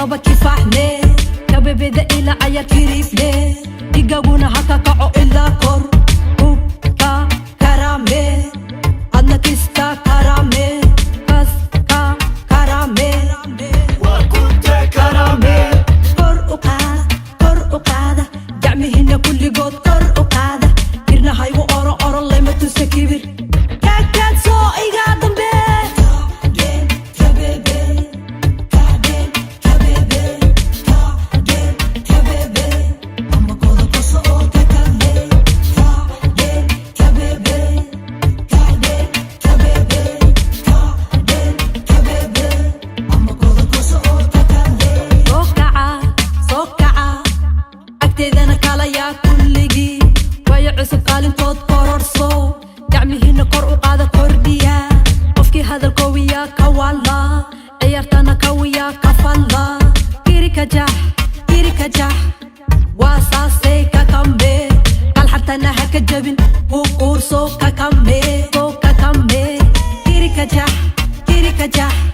qaba kifaxne kabebeda ila aya kirifle igaguna haka kaco ila kor hubka karame adna kista karame kaska karame وكنت كرامي kor uqaada gacmihina kulligood kor uqaada irnahaygu oro oro lema tusa kibir kaakaad soo igaa dambe soo kaca agteedana kalayaa kulligii waayo cusub qaalintood kororso gacmihina kor u qaada kordhiya qofkii hadalkoowiya ka walla ciyaartana kawiya ka falla kiri ka jax waa saasay ka kambe qalxatana ha ka jabin u quurso ka kambe kiri ka jax